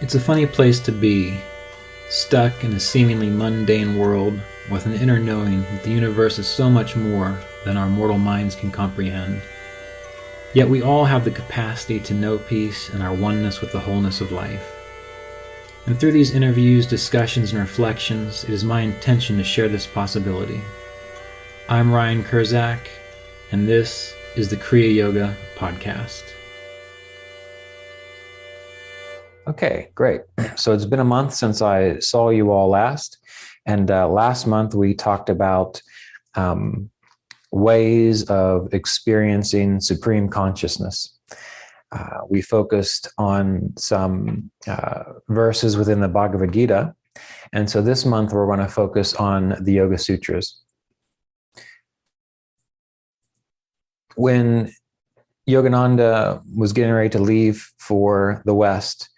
It's a funny place to be, stuck in a seemingly mundane world with an inner knowing that the universe is so much more than our mortal minds can comprehend. Yet we all have the capacity to know peace and our oneness with the wholeness of life. And through these interviews, discussions, and reflections, it is my intention to share this possibility. I'm Ryan Kurczak, and this is the Kriya Yoga Podcast. Okay, great. So it's been a month since I saw you all last. And last month we talked about ways of experiencing supreme consciousness. We focused on some verses within the Bhagavad Gita. And so this month we're going to focus on the Yoga Sutras. When Yogananda was getting ready to leave for the West,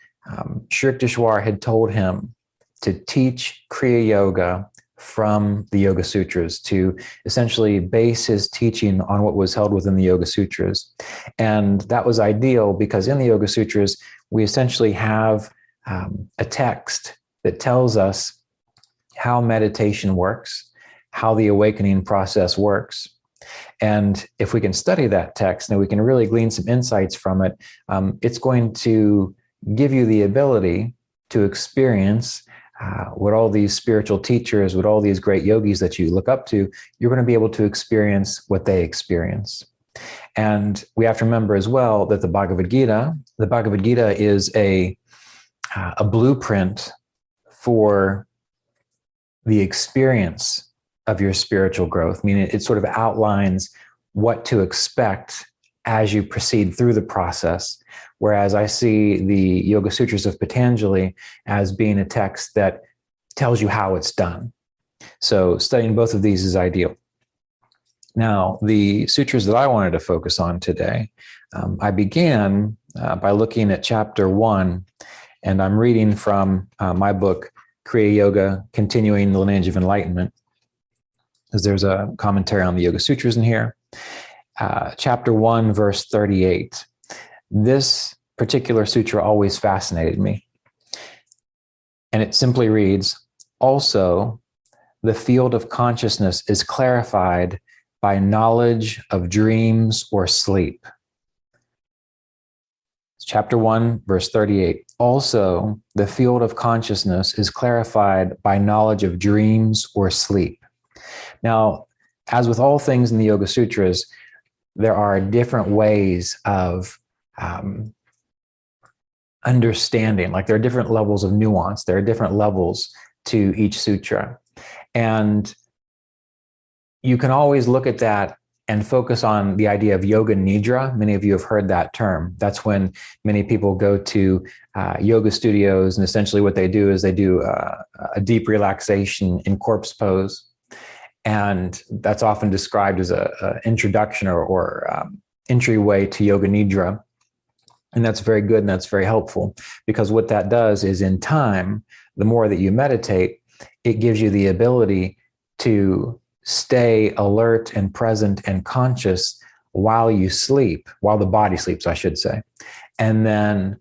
Sri Yukteswar had told him to teach Kriya Yoga from the Yoga Sutras, to essentially base his teaching on what was held within the Yoga Sutras. And that was ideal because in the Yoga Sutras, we essentially have a text that tells us how meditation works, how the awakening process works. And if we can study that text and we can really glean some insights from it, it's going to give you the ability to experience what all these spiritual teachers, what all these great yogis that you look up to, you're going to be able to experience what they experience. And we have to remember as well that the Bhagavad Gita is a blueprint for the experience of your spiritual growth, meaning it sort of outlines what to expect as you proceed through the process. Whereas I see the Yoga Sutras of Patanjali as being a text that tells you how it's done. So studying both of these is ideal. Now, the sutras that I wanted to focus on today, I began by looking at chapter 1, and I'm reading from my book, Kriya Yoga, Continuing the Lineage of Enlightenment, because there's a commentary on the Yoga Sutras in here. Chapter 1, verse 38. This particular sutra always fascinated me. And it simply reads, also, the field of consciousness is clarified by knowledge of dreams or sleep. Chapter 1, verse 38. Also, the field of consciousness is clarified by knowledge of dreams or sleep. Now, as with all things in the Yoga Sutras, there are different ways of understanding. Like there are different levels of nuance. There are different levels to each sutra. And you can always look at that and focus on the idea of yoga nidra. Many of you have heard that term. That's when many people go to yoga studios, and essentially what they do is they do a deep relaxation in corpse pose. And that's often described as an introduction or entryway to yoga nidra. And that's very good and that's very helpful, because what that does is in time, the more that you meditate, it gives you the ability to stay alert and present and conscious while you sleep, while the body sleeps, I should say. And then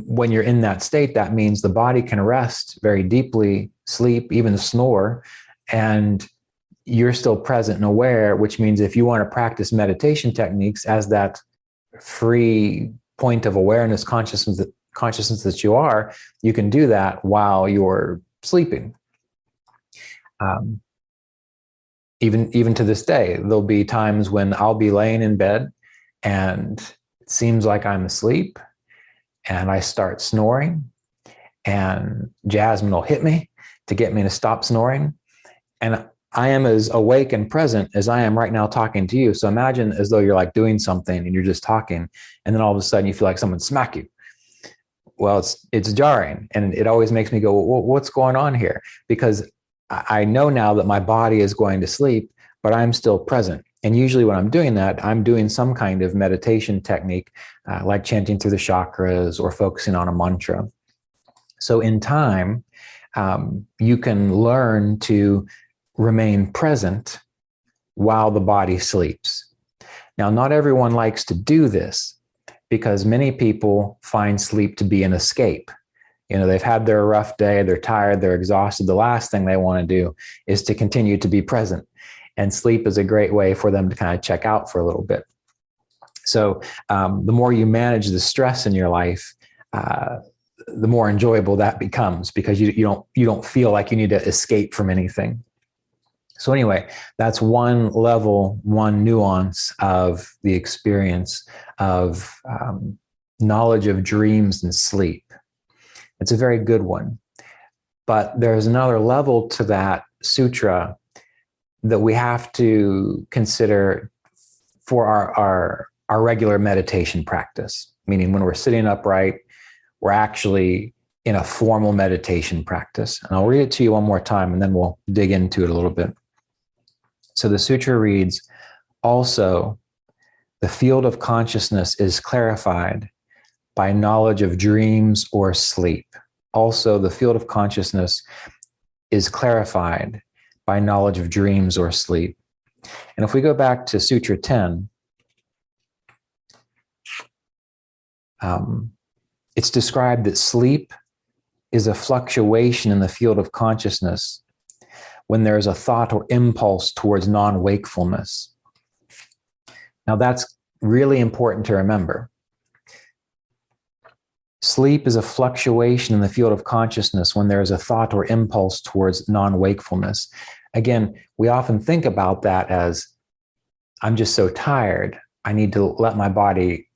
when you're in that state, that means the body can rest very deeply, sleep, even snore, and you're still present and aware, which means if you want to practice meditation techniques as that free point of awareness, consciousness that you are, you can do that while you're sleeping. Even to this day, there'll be times when I'll be laying in bed and it seems like I'm asleep and I start snoring, and Jasmine will hit me to get me to stop snoring. And I am as awake and present as I am right now talking to you. So imagine as though you're like doing something and you're just talking, and then all of a sudden you feel like someone smack you. Well, it's jarring, and it always makes me go, well, what's going on here? Because I know now that my body is going to sleep, but I'm still present. And usually when I'm doing that, I'm doing some kind of meditation technique, like chanting through the chakras or focusing on a mantra. So in time, you can learn to remain present while the body sleeps. Now, not everyone likes to do this. because many people find sleep to be an escape. They've had their rough day, they're tired, they're exhausted. The last thing they want to do is to continue to be present. And sleep is a great way for them to kind of check out for a little bit. So the more you manage the stress in your life, the more enjoyable that becomes, because you don't feel like you need to escape from anything. So anyway, that's one level, one nuance of the experience of knowledge of dreams and sleep. It's a very good one. But there's another level to that sutra that we have to consider for our regular meditation practice, meaning when we're sitting upright, we're actually in a formal meditation practice. And I'll read it to you one more time, and then we'll dig into it a little bit. So the sutra reads, also, the field of consciousness is clarified by knowledge of dreams or sleep. Also, the field of consciousness is clarified by knowledge of dreams or sleep. And if we go back to Sutra 10, it's described that sleep is a fluctuation in the field of consciousness when there is a thought or impulse towards non-wakefulness. Now, that's really important to remember. Sleep is a fluctuation in the field of consciousness when there is a thought or impulse towards non-wakefulness. Again, we often think about that as, I'm just so tired, I need to let my body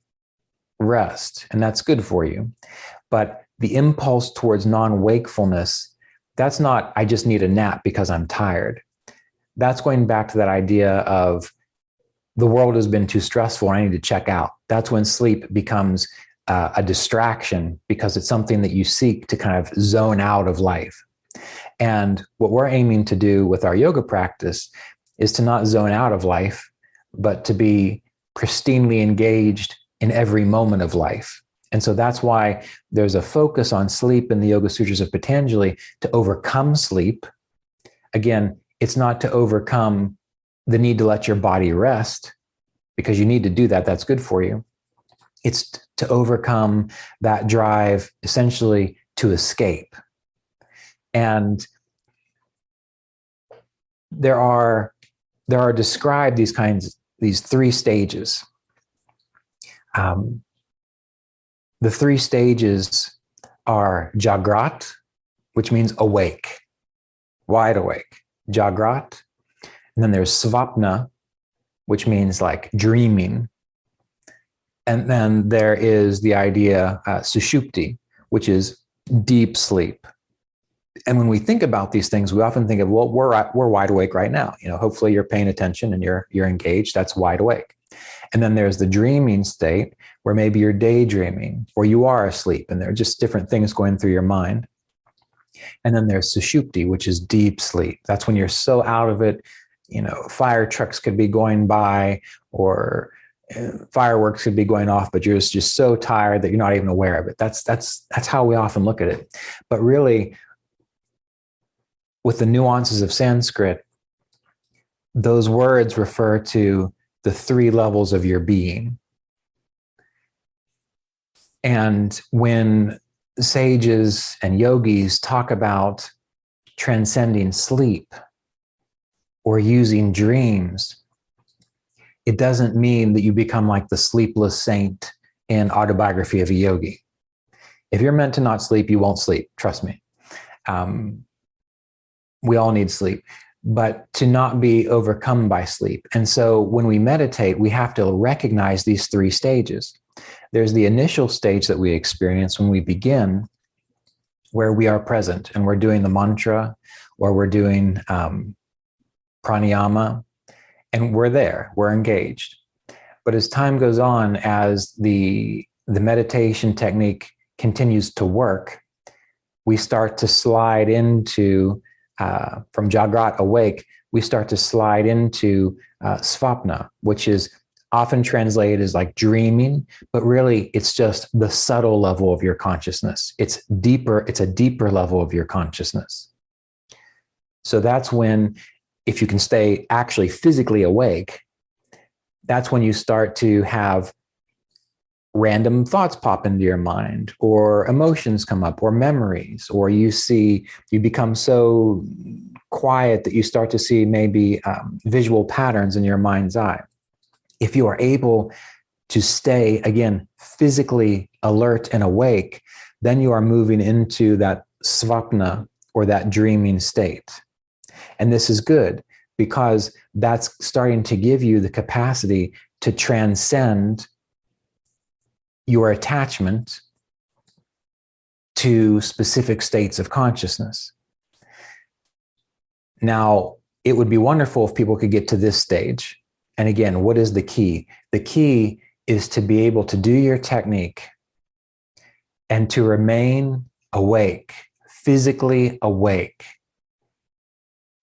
rest, and that's good for you. But the impulse towards non-wakefulness, that's not, I just need a nap because I'm tired. That's going back to that idea of the world has been too stressful and I need to check out. That's when sleep becomes a distraction, because it's something that you seek to kind of zone out of life. And what we're aiming to do with our yoga practice is to not zone out of life, but to be pristinely engaged in every moment of life. And so that's why there's a focus on sleep in the Yoga Sutras of Patanjali to overcome sleep. Again, it's not to overcome the need to let your body rest, because you need to do that. That's good for you. It's to overcome that drive, essentially to escape. And there are described these three stages. The three stages are Jagrat, which means awake, wide awake. Jagrat. And then there's Svapna, which means like dreaming. And then there is the idea Sushupti, which is deep sleep. And when we think about these things, we often think of, well, we're wide awake right now. Hopefully you're paying attention and you're engaged. That's wide awake. And then there's the dreaming state, where maybe you're daydreaming or you are asleep, and there are just different things going through your mind. And then there's Sushupti, which is deep sleep. That's when you're so out of it, fire trucks could be going by, or fireworks could be going off, but you're just so tired that you're not even aware of it. That's how we often look at it. But really, with the nuances of Sanskrit, those words refer to the three levels of your being. And when sages and yogis talk about transcending sleep or using dreams, it doesn't mean that you become like the sleepless saint in Autobiography of a Yogi. If you're meant to not sleep, you won't sleep. Trust me. We all need sleep, but to not be overcome by sleep. And so when we meditate, we have to recognize these three stages. There's the initial stage that we experience when we begin, where we are present and we're doing the mantra, or we're doing pranayama, and we're there, we're engaged. But as time goes on, as the meditation technique continues to work, we start to slide into, from Jagrat, awake, we start to slide into Svapna, which is often translated as like dreaming, but really it's just the subtle level of your consciousness. It's deeper, it's a deeper level of your consciousness. So that's when, if you can stay actually physically awake, that's when you start to have random thoughts pop into your mind, or emotions come up, or memories, or you become so quiet that you start to see maybe visual patterns in your mind's eye. If you are able to stay, again, physically alert and awake, then you are moving into that svapna, or that dreaming state. And this is good because that's starting to give you the capacity to transcend your attachment to specific states of consciousness. Now, it would be wonderful if people could get to this stage. And again, what is the key? The key is to be able to do your technique and to remain awake, physically awake,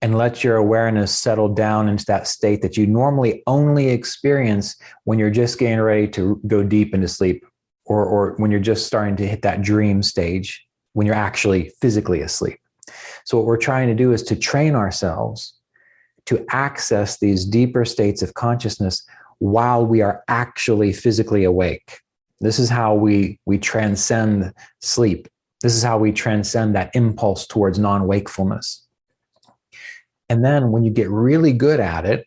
and let your awareness settle down into that state that you normally only experience when you're just getting ready to go deep into sleep, or when you're just starting to hit that dream stage, when you're actually physically asleep. So what we're trying to do is to train ourselves to access these deeper states of consciousness while we are actually physically awake. This is how we transcend sleep. This is how we transcend that impulse towards non-wakefulness. And then when you get really good at it,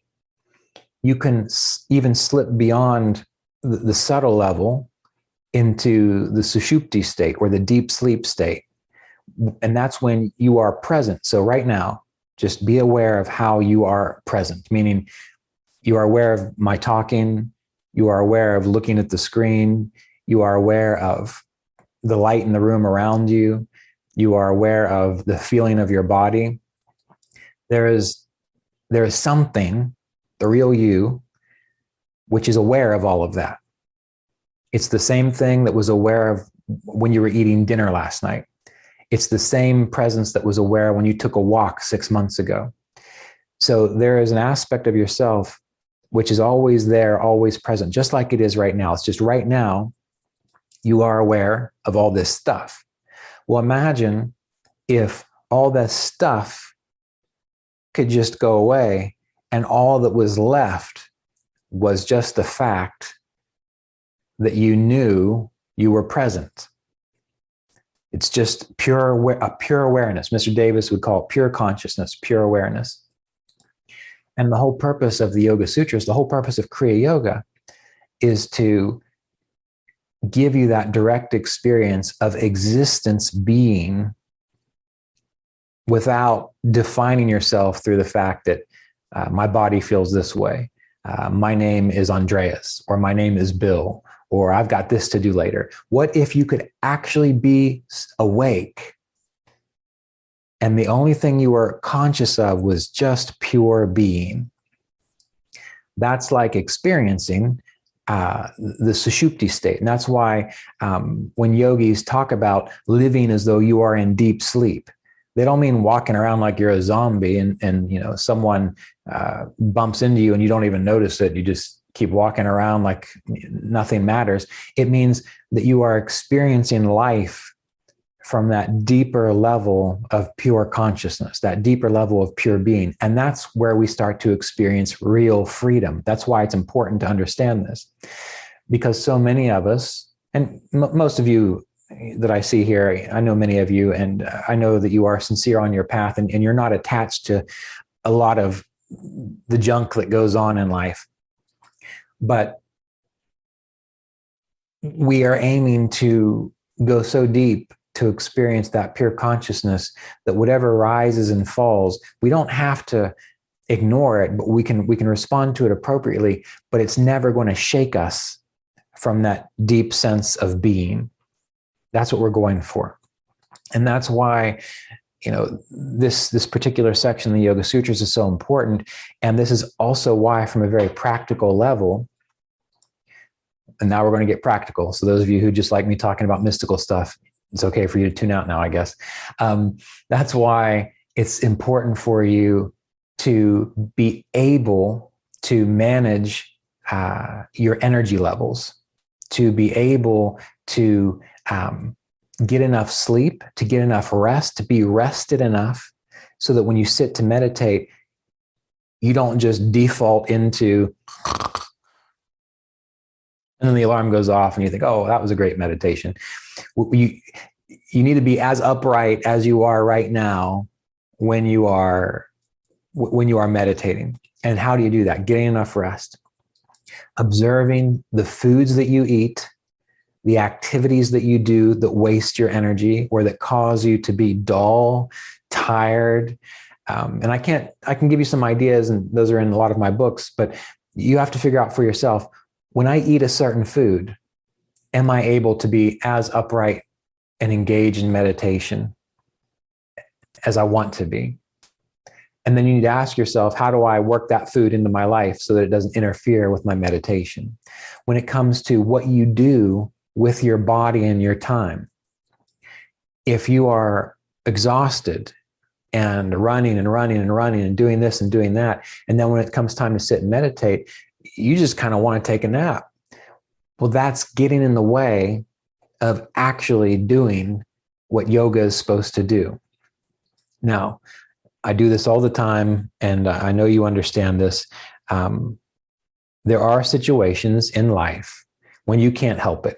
you can even slip beyond the subtle level into the Sushupti state, or the deep sleep state. And that's when you are present. So right now, just be aware of how you are present, meaning you are aware of my talking, you are aware of looking at the screen, you are aware of the light in the room around you, you are aware of the feeling of your body. There is something, the real you, which is aware of all of that. It's the same thing that was aware of when you were eating dinner last night. It's the same presence that was aware when you took a walk 6 months ago. So there is an aspect of yourself which is always there, always present, just like it is right now. It's just right now you are aware of all this stuff. Well, imagine if all that stuff could just go away and all that was left was just the fact that you knew you were present. It's just a pure awareness. Mr. Davis would call it pure consciousness, pure awareness. And the whole purpose of the Yoga Sutras, the whole purpose of Kriya Yoga, is to give you that direct experience of existence being without defining yourself through the fact that my body feels this way. My name is Andreas, or my name is Bill, or I've got this to do later. What if you could actually be awake and the only thing you were conscious of was just pure being? That's like experiencing the Sushupti state. And that's why when yogis talk about living as though you are in deep sleep, they don't mean walking around like you're a zombie and you know, someone bumps into you and you don't even notice it. You just keep walking around like nothing matters. It means that you are experiencing life from that deeper level of pure consciousness, that deeper level of pure being. And that's where we start to experience real freedom. That's why it's important to understand this, because so many of us, and most of you that I see here, I know many of you, and I know that you are sincere on your path, and you're not attached to a lot of the junk that goes on in life. But we are aiming to go so deep to experience that pure consciousness that whatever rises and falls, we don't have to ignore it, but we can respond to it appropriately, but it's never going to shake us from that deep sense of being. That's what we're going for. And that's why, you know, this particular section of the Yoga Sutras is so important. And this is also why, from a very practical level, and now we're going to get practical. So those of you who just like me talking about mystical stuff, it's okay for you to tune out now, I guess. That's why it's important for you to be able to manage your energy levels, to be able to get enough sleep, to get enough rest, to be rested enough so that when you sit to meditate, you don't just default into And then the alarm goes off and you think, oh, that was a great meditation. You need to be as upright as you are right now when you are meditating. And how do you do that? Getting enough rest. Observing the foods that you eat, the activities that you do that waste your energy or that cause you to be dull, tired. And I can give you some ideas, and those are in a lot of my books, but you have to figure out for yourself, when I eat a certain food, am I able to be as upright and engage in meditation as I want to be? And then you need to ask yourself, how do I work that food into my life so that it doesn't interfere with my meditation? When it comes to what you do with your body and your time, if you are exhausted and running and doing this and doing that, and then when it comes time to sit and meditate, you just kind of want to take a nap. Well, that's getting in the way of actually doing what yoga is supposed to do. Now, I do this all the time, and I know you understand this. There are situations in life when you can't help it.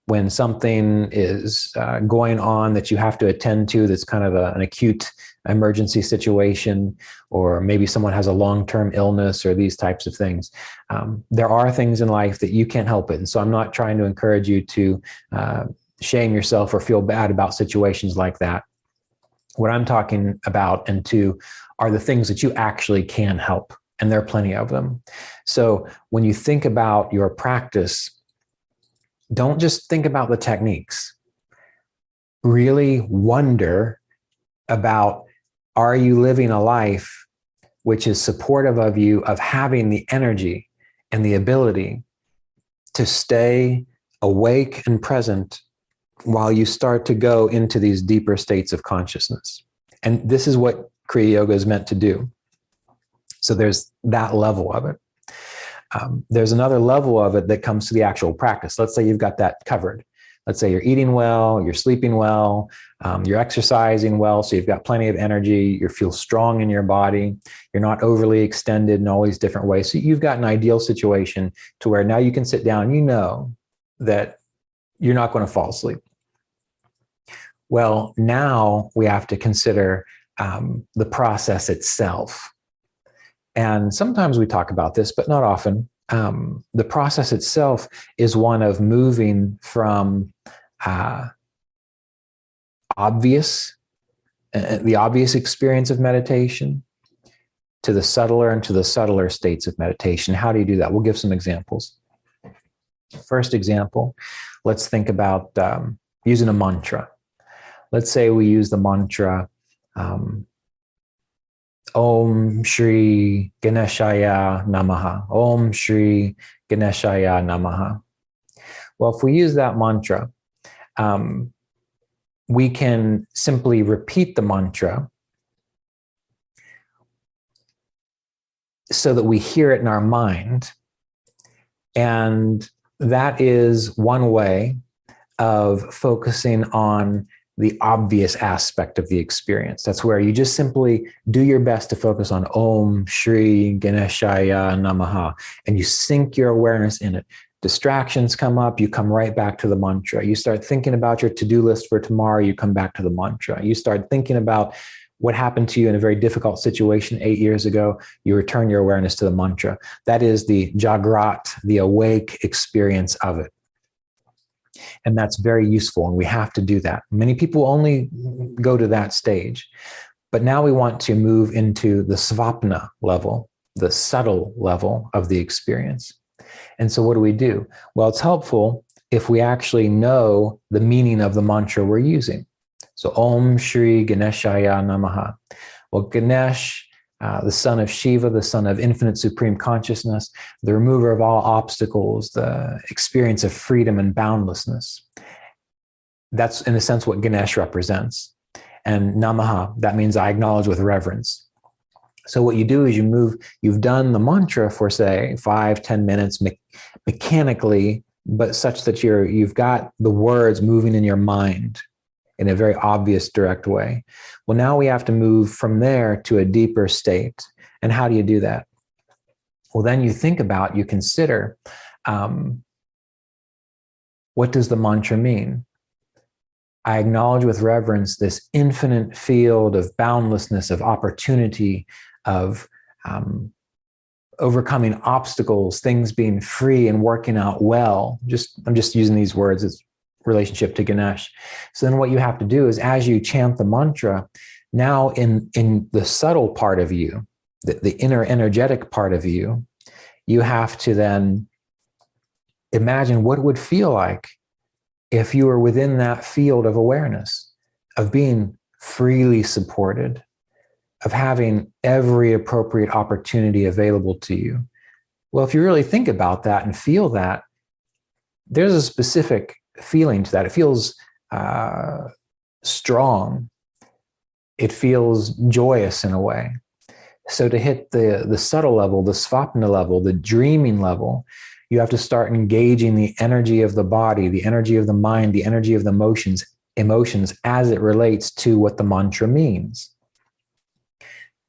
When something is going on that you have to attend to, that's kind of an acute emergency situation, or maybe someone has a long-term illness or these types of things. There are things in life that you can't help it. And so I'm not trying to encourage you to shame yourself or feel bad about situations like that. What I'm talking about and to are the things that you actually can help, and there are plenty of them. So when you think about your practice, don't just think about the techniques. Really wonder about, are you living a life which is supportive of you, of having the energy and the ability to stay awake and present while you start to go into these deeper states of consciousness. And this is what Kriya Yoga is meant to do. So there's that level of it. There's another level of it that comes to the actual practice. Let's say you've got that covered. Let's say you're eating well, you're sleeping well, you're exercising well, so you've got plenty of energy, you feel strong in your body, you're not overly extended in all these different ways. So you've got an ideal situation to where now you can sit down, you know that you're not going to fall asleep. Well, now we have to consider the process itself. And sometimes we talk about this, but not often. The process itself is one of moving from the obvious experience of meditation to the subtler and to the subtler states of meditation. How do you do that? We'll give some examples. First example, let's think about using a mantra. Let's say we use the mantra, Om Shri Ganeshaya Namaha. Om Shri Ganeshaya Namaha. Well, if we use that mantra, we can simply repeat the mantra so that we hear it in our mind. And that is one way of focusing on the obvious aspect of the experience. That's where you just simply do your best to focus on Om Shri Ganeshaya Namaha, and you sink your awareness in it. Distractions come up, you come right back to the mantra. You start thinking about your to-do list for tomorrow, you come back to the mantra. You start thinking about what happened to you in a very difficult situation 8 years ago, you return your awareness to the mantra. That is the Jagrat, the awake experience of it. And that's very useful, and we have to do that. Many people only go to that stage. But now we want to move into the Svapna level, the subtle level of the experience. And so what do? Well, it's helpful if we actually know the meaning of the mantra we're using. So Om Shri Ganeshaya Namaha. Well, Ganesh, the son of Shiva, the son of infinite supreme consciousness, the remover of all obstacles, the experience of freedom and boundlessness. That's, in a sense, what Ganesh represents. And Namaha, that means I acknowledge with reverence. So what you do is you've done the mantra for, say, 5-10 minutes mechanically, but such that you've got the words moving in your mind in a very obvious, direct way. Well, now we have to move from there to a deeper state. And how do you do that? Well, then you consider what does the mantra mean? I acknowledge with reverence this infinite field of boundlessness, of opportunity, of overcoming obstacles, things being free and working out well. I'm just using these words as relationship to Ganesh. So then what you have to do is, as you chant the mantra, now in the subtle part of you, the inner energetic part of you, you have to then imagine what it would feel like if you were within that field of awareness, of being freely supported, of having every appropriate opportunity available to you. Well, if you really think about that and feel that, there's a specific feeling to that. It feels strong. It feels joyous in a way. So to hit the subtle level, the Svapna level, the dreaming level, you have to start engaging the energy of the body, the energy of the mind, the energy of the emotions as it relates to what the mantra means.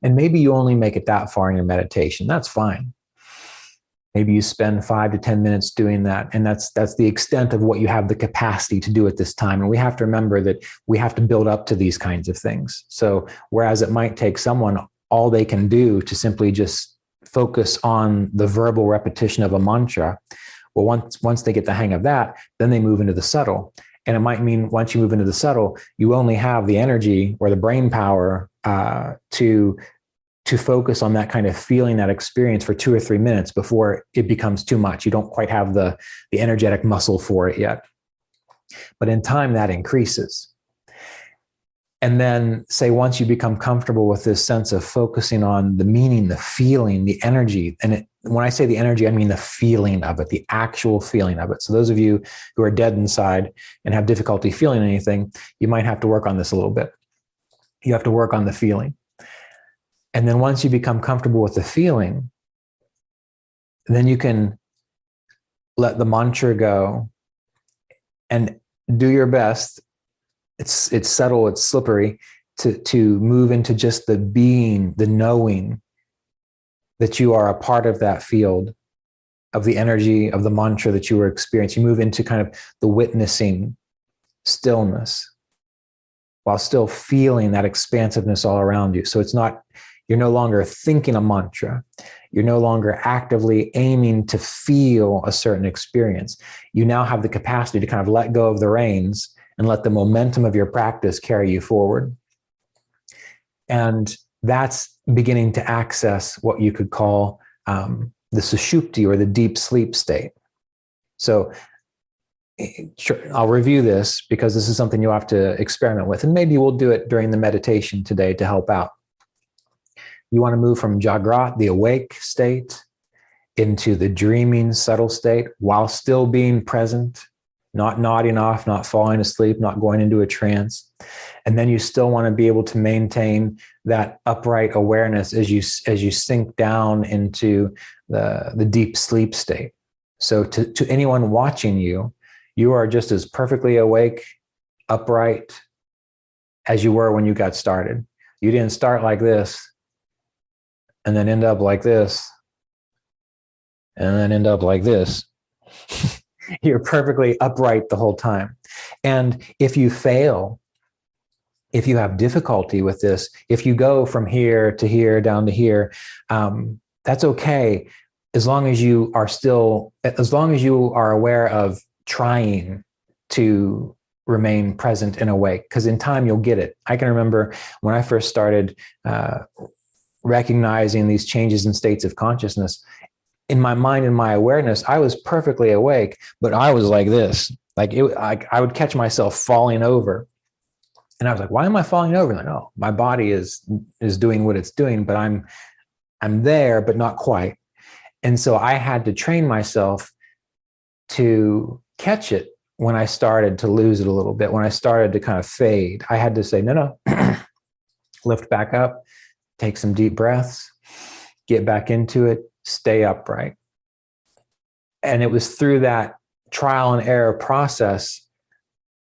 And maybe you only make it that far in your meditation. That's fine. Maybe you spend 5 to 10 minutes doing that. And that's the extent of what you have the capacity to do at this time. And we have to remember that we have to build up to these kinds of things. So whereas it might take someone all they can do to simply just focus on the verbal repetition of a mantra, well, once they get the hang of that, then they move into the subtle. And it might mean once you move into the subtle, you only have the energy or the brain power to focus on that kind of feeling, that experience for 2 or 3 minutes before it becomes too much. You don't quite have the energetic muscle for it yet. But in time, that increases. And then, say, once you become comfortable with this sense of focusing on the meaning, the feeling, the energy, and when I say the energy, I mean the feeling of it, the actual feeling of it. So those of you who are dead inside and have difficulty feeling anything, you might have to work on this a little bit. You have to work on the feeling. And then once you become comfortable with the feeling, then you can let the mantra go and do your best. It's subtle, it's slippery, to move into just the being, the knowing that you are a part of that field of the energy of the mantra that you were experiencing. You move into kind of the witnessing stillness while still feeling that expansiveness all around you. So you're no longer thinking a mantra. You're no longer actively aiming to feel a certain experience. You now have the capacity to kind of let go of the reins and let the momentum of your practice carry you forward. And that's beginning to access what you could call the Sushupti, or the deep sleep state. So I'll review this because this is something you'll have to experiment with, and maybe we'll do it during the meditation today to help out. You want to move from Jagrat, the awake state, into the dreaming, subtle state while still being present, not nodding off, not falling asleep, not going into a trance. And then you still want to be able to maintain that upright awareness as you sink down into the deep sleep state. So to anyone watching you, you are just as perfectly awake, upright as you were when you got started. You didn't start like this and then end up like this and then end up like this. You're perfectly upright the whole time. And if you fail, if you have difficulty with this, if you go from here to here, down to here, that's okay. As long as you are aware of trying to remain present and awake, because in time you'll get it. I can remember when I first started recognizing these changes in states of consciousness. In my mind and my awareness, I was perfectly awake, but I was like this. I would catch myself falling over. And I was like, why am I falling over? Like, oh, my body is doing what it's doing, but I'm there, but not quite. And so I had to train myself to catch it when I started to lose it a little bit, when I started to kind of fade. I had to say, no, lift back up, take some deep breaths, get back into it, stay upright. And it was through that trial and error process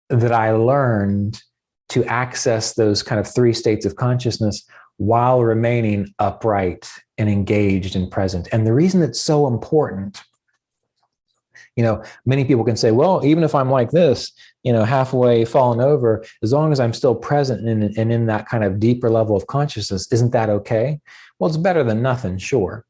that I learned to access those kind of 3 states of consciousness while remaining upright and engaged and present. And the reason it's so important Many people can say, well, even if I'm like this, halfway fallen over, as long as I'm still present and in that kind of deeper level of consciousness, isn't that okay? Well, it's better than nothing, sure.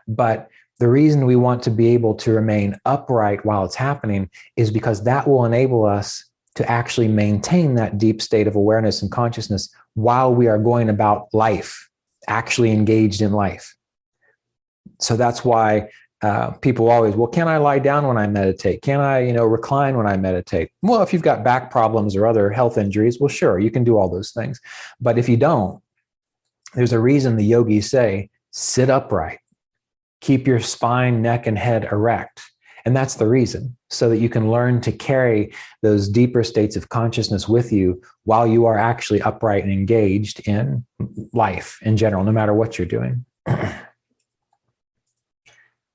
But the reason we want to be able to remain upright while it's happening is because that will enable us to actually maintain that deep state of awareness and consciousness while we are going about life, actually engaged in life. So that's why people always, well, can I lie down when I meditate? Can I, recline when I meditate? Well, if you've got back problems or other health injuries, well, sure, you can do all those things. But if you don't, there's a reason the yogis say, sit upright, keep your spine, neck, and head erect. And that's the reason, so that you can learn to carry those deeper states of consciousness with you while you are actually upright and engaged in life in general, no matter what you're doing.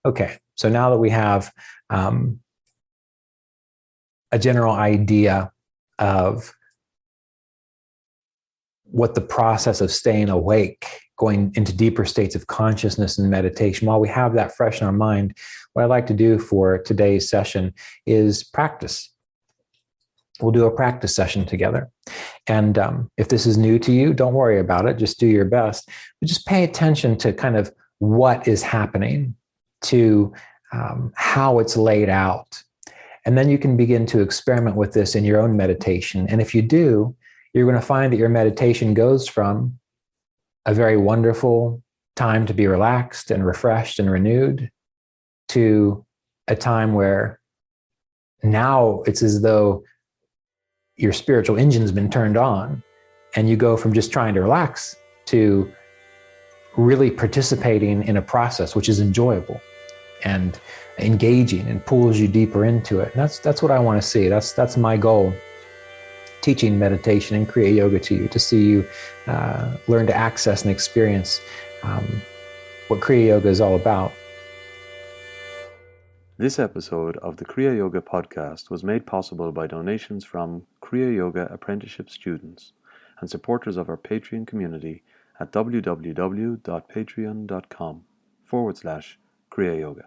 Okay, so now that we have a general idea of what the process of staying awake, going into deeper states of consciousness and meditation, while we have that fresh in our mind, what I'd like to do for today's session is practice. We'll do a practice session together. And if this is new to you, don't worry about it. Just do your best. But just pay attention to kind of what is happening, to how it's laid out. And then you can begin to experiment with this in your own meditation. And if you do, you're going to find that your meditation goes from a very wonderful time to be relaxed and refreshed and renewed to a time where now it's as though your spiritual engine's been turned on, and you go from just trying to relax to really participating in a process which is enjoyable and engaging and pulls you deeper into it. And that's what I want to see. That's my goal, teaching meditation and Kriya Yoga to you, to see you learn to access and experience what Kriya Yoga is all about. This episode of the Kriya Yoga podcast was made possible by donations from Kriya Yoga Apprenticeship students and supporters of our Patreon community at www.patreon.com/Kriya Yoga.